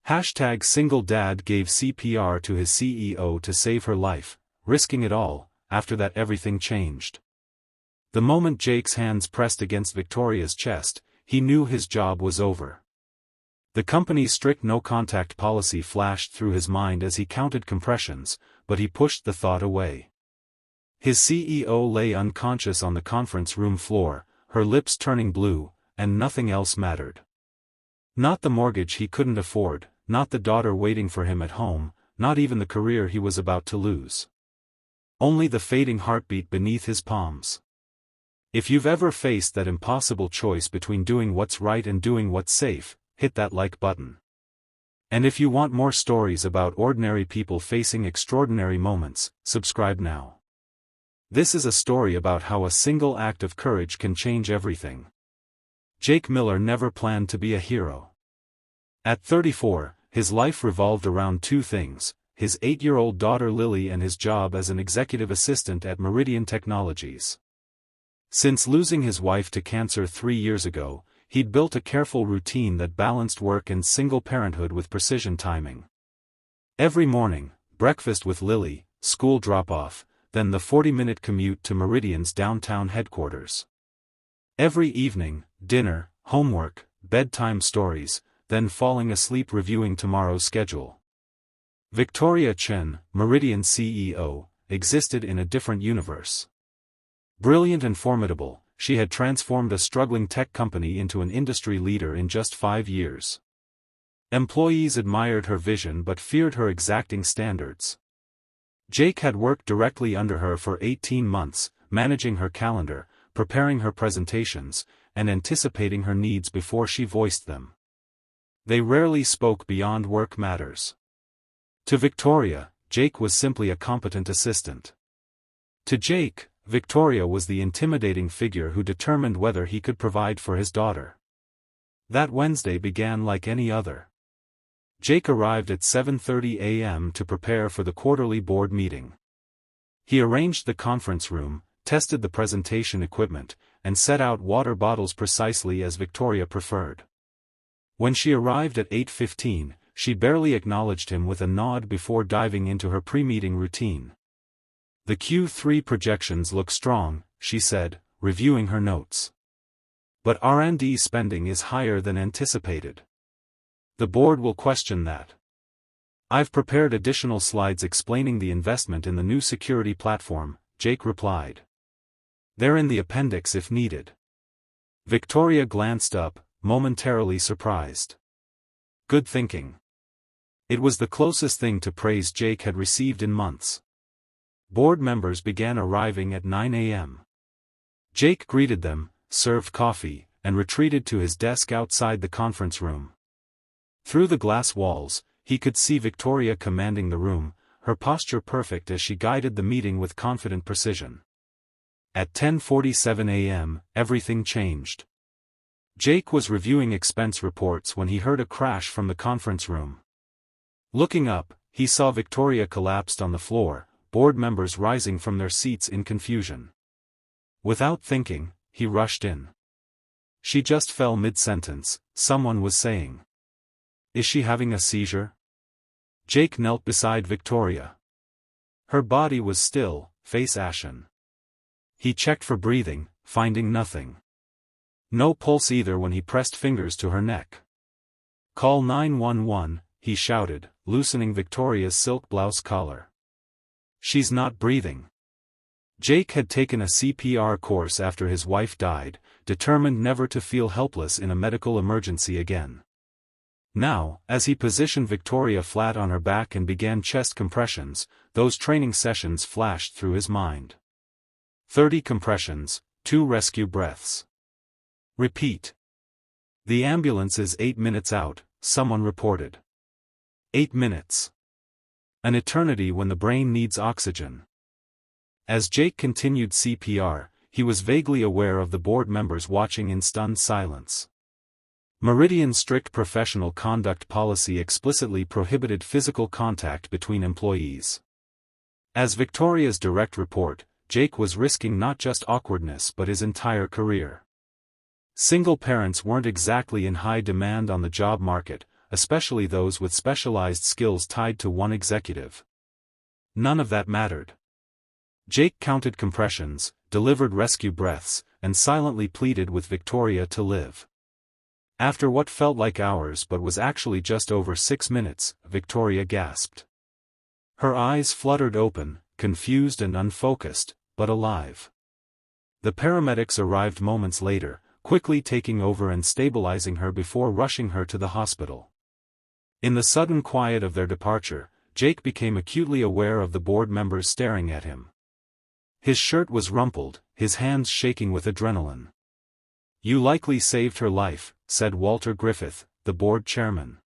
Single dad gave CPR to his CEO to save her life, risking it all. After that everything changed. The moment Jake's hands pressed against Victoria's chest, he knew his job was over. The company's strict no-contact policy flashed through his mind as he counted compressions, but he pushed the thought away. His CEO lay unconscious on the conference room floor, her lips turning blue, and nothing else mattered. Not the mortgage he couldn't afford, not the daughter waiting for him at home, not even the career he was about to lose. Only the fading heartbeat beneath his palms. If you've ever faced that impossible choice between doing what's right and doing what's safe, hit that like button. And if you want more stories about ordinary people facing extraordinary moments, subscribe now. This is a story about how a single act of courage can change everything. Jake Miller never planned to be a hero. At 34, his life revolved around two things: his 8-year-old daughter Lily and his job as an executive assistant at Meridian Technologies. Since losing his wife to cancer 3 years ago, he'd built a careful routine that balanced work and single parenthood with precision timing. Every morning, breakfast with Lily, school drop-off, then the 40-minute commute to Meridian's downtown headquarters. Every evening, dinner, homework, bedtime stories, then falling asleep reviewing tomorrow's schedule. Victoria Chen, Meridian's CEO, existed in a different universe. Brilliant and formidable, she had transformed a struggling tech company into an industry leader in just 5 years. Employees admired her vision but feared her exacting standards. Jake had worked directly under her for 18 months, managing her calendar, preparing her presentations, and anticipating her needs before she voiced them. They rarely spoke beyond work matters. To Victoria, Jake was simply a competent assistant. To Jake, Victoria was the intimidating figure who determined whether he could provide for his daughter. That Wednesday began like any other. Jake arrived at 7:30 a.m. to prepare for the quarterly board meeting. He arranged the conference room, tested the presentation equipment, and set out water bottles precisely as Victoria preferred. When she arrived at 8:15, she barely acknowledged him with a nod before diving into her pre-meeting routine. "The Q3 projections look strong," she said, reviewing her notes. "But R&D spending is higher than anticipated. The board will question that. I've prepared additional slides explaining the investment in the new security platform," Jake replied. "They're in the appendix if needed." Victoria glanced up, momentarily surprised. Good thinking. It was the closest thing to praise Jake had received in months. Board members began arriving at 9 a.m. Jake greeted them, served coffee, and retreated to his desk outside the conference room. Through the glass walls, he could see Victoria commanding the room, her posture perfect as she guided the meeting with confident precision. At 10:47 a.m., everything changed. Jake was reviewing expense reports when he heard a crash from the conference room. Looking up, he saw Victoria collapsed on the floor, board members rising from their seats in confusion. Without thinking, he rushed in. "She just fell mid-sentence," someone was saying. "Is she having a seizure?" Jake knelt beside Victoria. Her body was still, face ashen. He checked for breathing, finding nothing. No pulse either when he pressed fingers to her neck. "Call 911, he shouted, loosening Victoria's silk blouse collar. "She's not breathing." Jake had taken a CPR course after his wife died, determined never to feel helpless in a medical emergency again. Now, as he positioned Victoria flat on her back and began chest compressions, those training sessions flashed through his mind. 30 compressions, 2 rescue breaths. Repeat. "The ambulance is 8 minutes out," someone reported. 8 minutes. An eternity when the brain needs oxygen. As Jake continued CPR, he was vaguely aware of the board members watching in stunned silence. Meridian's strict professional conduct policy explicitly prohibited physical contact between employees. As Victoria's direct report, Jake was risking not just awkwardness but his entire career. Single parents weren't exactly in high demand on the job market, especially those with specialized skills tied to one executive. None of that mattered. Jake counted compressions, delivered rescue breaths, and silently pleaded with Victoria to live. After what felt like hours but was actually just over 6 minutes, Victoria gasped. Her eyes fluttered open, confused and unfocused, but alive. The paramedics arrived moments later, quickly taking over and stabilizing her before rushing her to the hospital. In the sudden quiet of their departure, Jake became acutely aware of the board members staring at him. His shirt was rumpled, his hands shaking with adrenaline. "You likely saved her life," said Walter Griffith, the board chairman.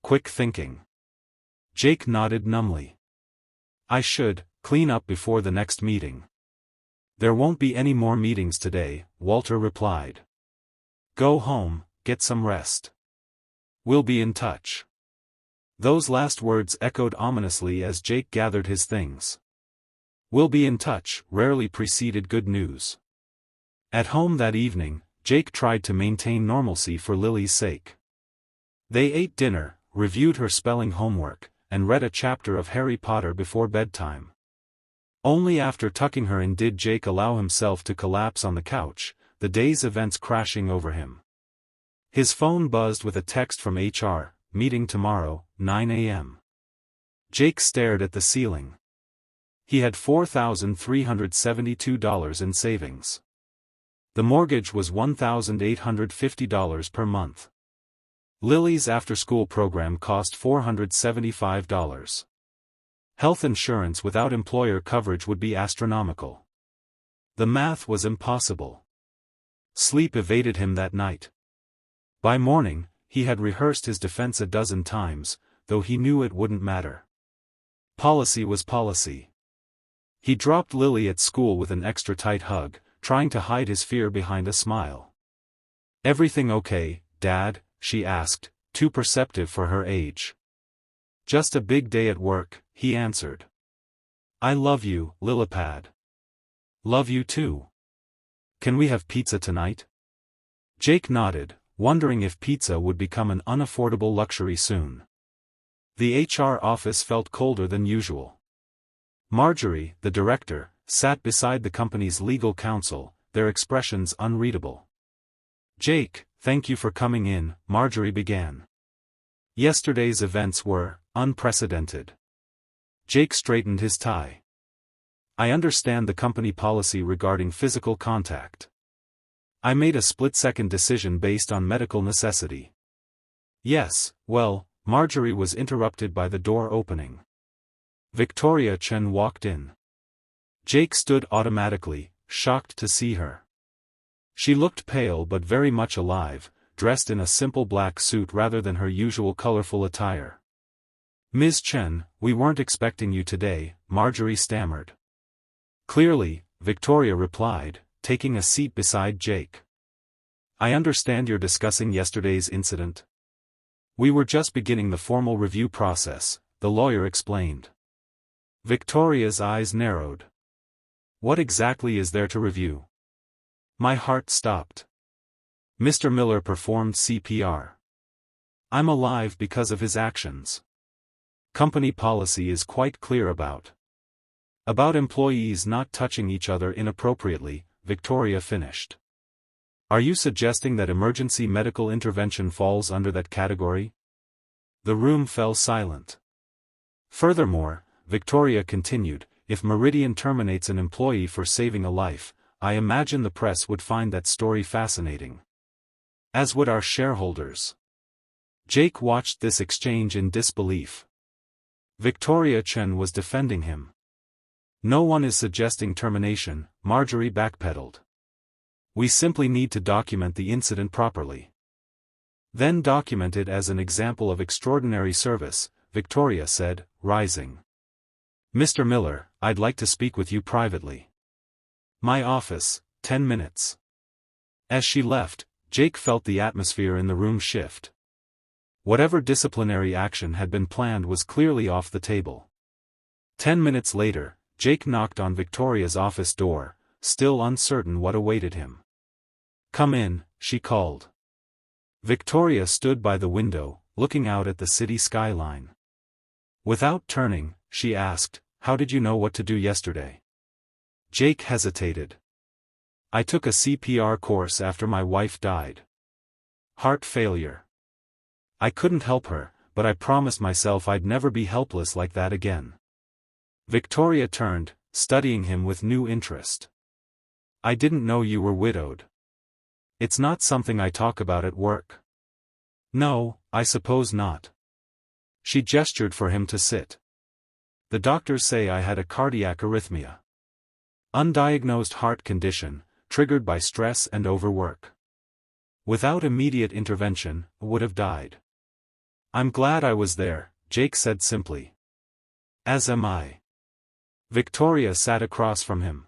"Quick thinking." Jake nodded numbly. "I should clean up before the next meeting." "There won't be any more meetings today," Walter replied. "Go home, get some rest. We'll be in touch." Those last words echoed ominously as Jake gathered his things. "We'll be in touch" rarely preceded good news. At home that evening, Jake tried to maintain normalcy for Lily's sake. They ate dinner, reviewed her spelling homework, and read a chapter of Harry Potter before bedtime. Only after tucking her in did Jake allow himself to collapse on the couch, the day's events crashing over him. His phone buzzed with a text from HR, "Meeting tomorrow, 9 a.m. Jake stared at the ceiling. He had $4,372 in savings. The mortgage was $1,850 per month. Lily's after-school program cost $475. Health insurance without employer coverage would be astronomical. The math was impossible. Sleep evaded him that night. By morning, he had rehearsed his defense a dozen times, though he knew it wouldn't matter. Policy was policy. He dropped Lily at school with an extra tight hug, trying to hide his fear behind a smile. "Everything okay, Dad?" she asked, too perceptive for her age. "Just a big day at work," he answered. "I love you, Lilipad." "Love you too. Can we have pizza tonight?" Jake nodded, wondering if pizza would become an unaffordable luxury soon. The HR office felt colder than usual. Marjorie, the director, sat beside the company's legal counsel, their expressions unreadable. "Jake, thank you for coming in," Marjorie began. "Yesterday's events were unprecedented." Jake straightened his tie. "I understand the company policy regarding physical contact. I made a split-second decision based on medical necessity." "Yes, well," Marjorie was interrupted by the door opening. Victoria Chen walked in. Jake stood automatically, shocked to see her. She looked pale but very much alive, dressed in a simple black suit rather than her usual colorful attire. "Ms. Chen, we weren't expecting you today," Marjorie stammered. "Clearly," Victoria replied, taking a seat beside Jake. "I understand you're discussing yesterday's incident." "We were just beginning the formal review process," the lawyer explained. Victoria's eyes narrowed. "What exactly is there to review?" My heart stopped. "Mr. Miller performed CPR. I'm alive because of his actions. Company policy is quite clear about employees not touching each other inappropriately," Victoria finished. "Are you suggesting that emergency medical intervention falls under that category?" The room fell silent. "Furthermore," Victoria continued, "if Meridian terminates an employee for saving a life, I imagine the press would find that story fascinating. As would our shareholders." Jake watched this exchange in disbelief. Victoria Chen was defending him. "No one is suggesting termination," Marjorie backpedaled. "We simply need to document the incident properly." "Then document it as an example of extraordinary service," Victoria said, rising. "Mr. Miller, I'd like to speak with you privately." "My office, 10 minutes." As she left, Jake felt the atmosphere in the room shift. Whatever disciplinary action had been planned was clearly off the table. 10 minutes later, Jake knocked on Victoria's office door, still uncertain what awaited him. "Come in," she called. Victoria stood by the window, looking out at the city skyline. Without turning, she asked, "How did you know what to do yesterday?" Jake hesitated. "I took a CPR course after my wife died. Heart failure. I couldn't help her, but I promised myself I'd never be helpless like that again." Victoria turned, studying him with new interest. "I didn't know you were widowed. It's not something I talk about at work." "No, I suppose not." She gestured for him to sit. "The doctors say I had a cardiac arrhythmia. Undiagnosed heart condition, triggered by stress and overwork. Without immediate intervention, would have died." "I'm glad I was there," Jake said simply. "As am I." Victoria sat across from him.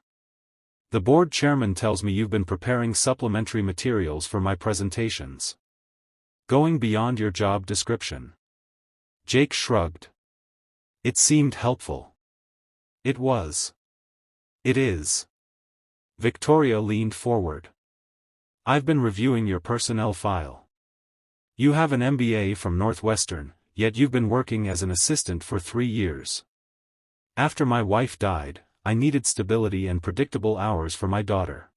"The board chairman tells me you've been preparing supplementary materials for my presentations. Going beyond your job description." Jake shrugged. "It seemed helpful." "It was." "It is." Victoria leaned forward. "I've been reviewing your personnel file. You have an MBA from Northwestern, yet you've been working as an assistant for 3 years. After my wife died, I needed stability and predictable hours for my daughter.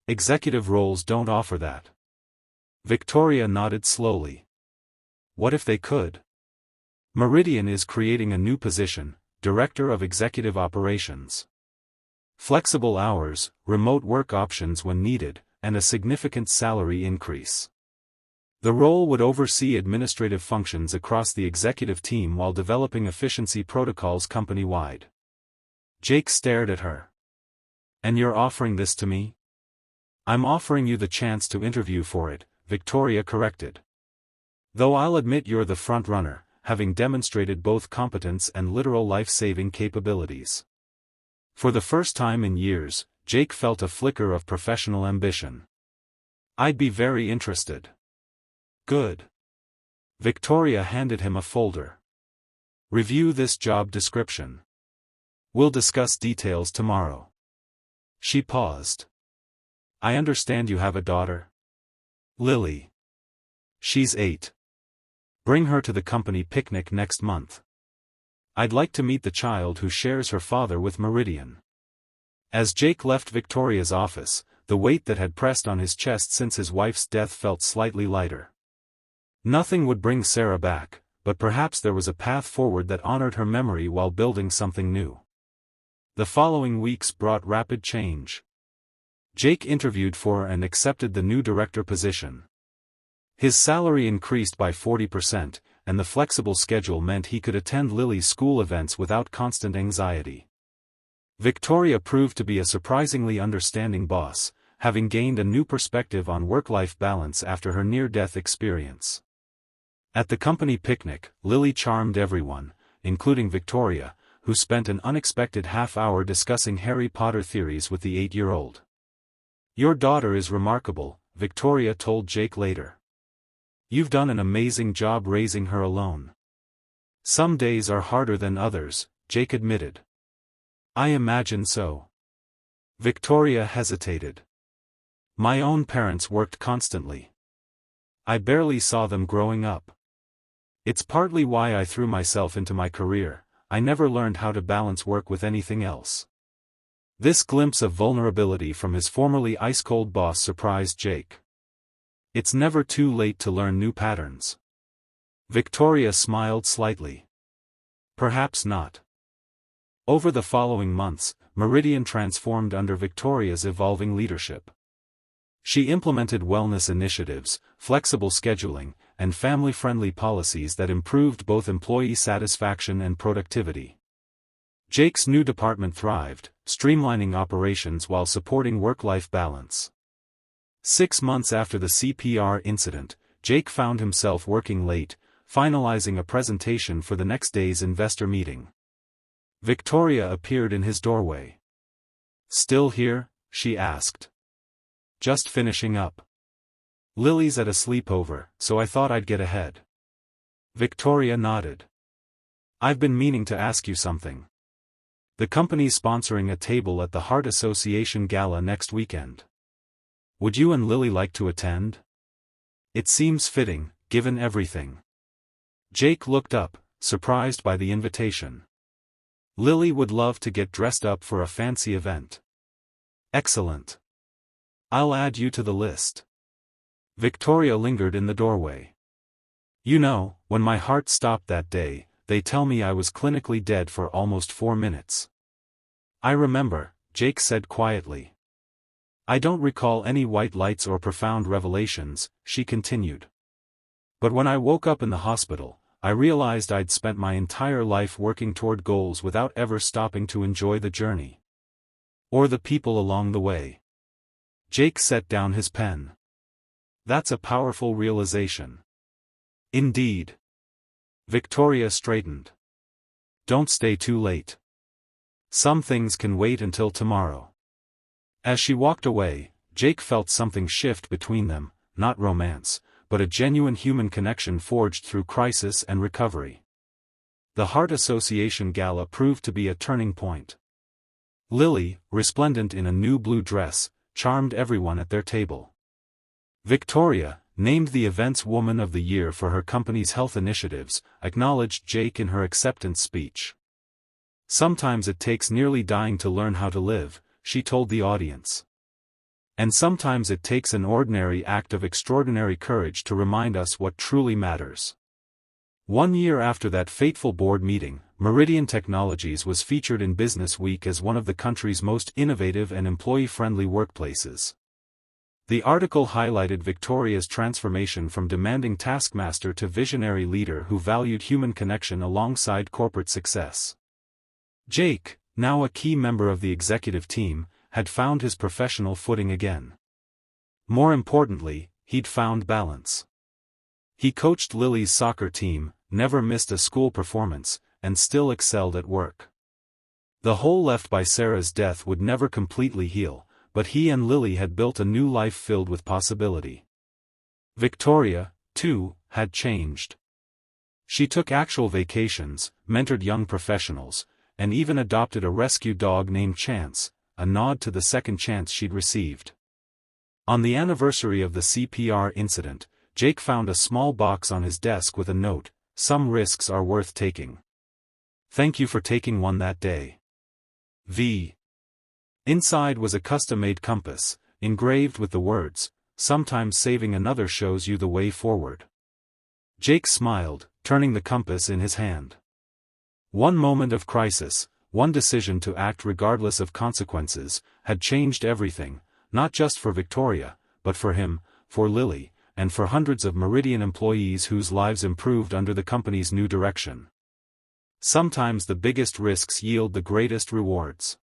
Executive roles don't offer that." Victoria nodded slowly. "What if they could?" "Meridian is creating a new position, Director of Executive Operations. Flexible hours, remote work options when needed, and a significant salary increase. The role would oversee administrative functions across the executive team while developing efficiency protocols company-wide." Jake stared at her. "And you're offering this to me?" "I'm offering you the chance to interview for it," Victoria corrected. "Though I'll admit you're the front-runner, having demonstrated both competence and literal life-saving capabilities." For the first time in years, Jake felt a flicker of professional ambition. "I'd be very interested." "Good." Victoria handed him a folder. "Review this job description. We'll discuss details tomorrow." She paused. "I understand you have a daughter?" "Lily. She's 8. Bring her to the company picnic next month. I'd like to meet the child who shares her father with Meridian." As Jake left Victoria's office, the weight that had pressed on his chest since his wife's death felt slightly lighter. Nothing would bring Sarah back, but perhaps there was a path forward that honored her memory while building something new. The following weeks brought rapid change. Jake interviewed for and accepted the new director position. His salary increased by 40%, and the flexible schedule meant he could attend Lily's school events without constant anxiety. Victoria proved to be a surprisingly understanding boss, having gained a new perspective on work-life balance after her near-death experience. At the company picnic, Lily charmed everyone, including Victoria, who spent an unexpected half-hour discussing Harry Potter theories with the 8-year-old. "Your daughter is remarkable," Victoria told Jake later. "You've done an amazing job raising her alone." "Some days are harder than others," Jake admitted. "I imagine so." Victoria hesitated. "My own parents worked constantly. I barely saw them growing up. It's partly why I threw myself into my career. I never learned how to balance work with anything else." This glimpse of vulnerability from his formerly ice-cold boss surprised Jake. "It's never too late to learn new patterns." Victoria smiled slightly. "Perhaps not." Over the following months, Meridian transformed under Victoria's evolving leadership. She implemented wellness initiatives, flexible scheduling, and family-friendly policies that improved both employee satisfaction and productivity. Jake's new department thrived, streamlining operations while supporting work-life balance. 6 months after the CPR incident, Jake found himself working late, finalizing a presentation for the next day's investor meeting. Victoria appeared in his doorway. "Still here?" she asked. "Just finishing up. Lily's at a sleepover, so I thought I'd get ahead." Victoria nodded. "I've been meaning to ask you something. The company's sponsoring a table at the Heart Association Gala next weekend. Would you and Lily like to attend? It seems fitting, given everything." Jake looked up, surprised by the invitation. Lily would love to get dressed up for a fancy event. Excellent. I'll add you to the list. Victoria lingered in the doorway. You know, when my heart stopped that day, they tell me I was clinically dead for almost 4 minutes. I remember, Jake said quietly. I don't recall any white lights or profound revelations, she continued. But when I woke up in the hospital, I realized I'd spent my entire life working toward goals without ever stopping to enjoy the journey. Or the people along the way. Jake set down his pen. That's a powerful realization. Indeed. Victoria straightened. Don't stay too late. Some things can wait until tomorrow. As she walked away, Jake felt something shift between them, not romance, but a genuine human connection forged through crisis and recovery. The Heart Association Gala proved to be a turning point. Lily, resplendent in a new blue dress, charmed everyone at their table. Victoria, named the Events Woman of the Year for her company's health initiatives, acknowledged Jake in her acceptance speech. Sometimes it takes nearly dying to learn how to live, she told the audience. And sometimes it takes an ordinary act of extraordinary courage to remind us what truly matters. 1 year after that fateful board meeting, Meridian Technologies was featured in Business Week as one of the country's most innovative and employee-friendly workplaces. The article highlighted Victoria's transformation from demanding taskmaster to visionary leader who valued human connection alongside corporate success. Jake, now a key member of the executive team, had found his professional footing again. More importantly, he'd found balance. He coached Lily's soccer team, never missed a school performance, and still excelled at work. The hole left by Sarah's death would never completely heal, but he and Lily had built a new life filled with possibility. Victoria, too, had changed. She took actual vacations, mentored young professionals, and even adopted a rescue dog named Chance, a nod to the second chance she'd received. On the anniversary of the CPR incident, Jake found a small box on his desk with a note, "Some risks are worth taking. Thank you for taking one that day. V." Inside was a custom-made compass, engraved with the words, "Sometimes saving another shows you the way forward." Jake smiled, turning the compass in his hand. One moment of crisis, one decision to act regardless of consequences, had changed everything, not just for Victoria, but for him, for Lily, and for hundreds of Meridian employees whose lives improved under the company's new direction. Sometimes the biggest risks yield the greatest rewards.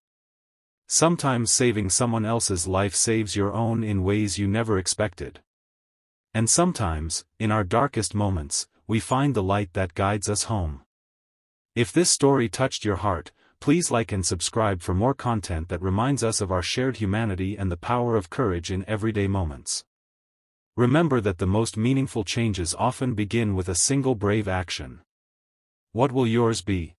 Sometimes saving someone else's life saves your own in ways you never expected. And sometimes, in our darkest moments, we find the light that guides us home. If this story touched your heart, please like and subscribe for more content that reminds us of our shared humanity and the power of courage in everyday moments. Remember that the most meaningful changes often begin with a single brave action. What will yours be?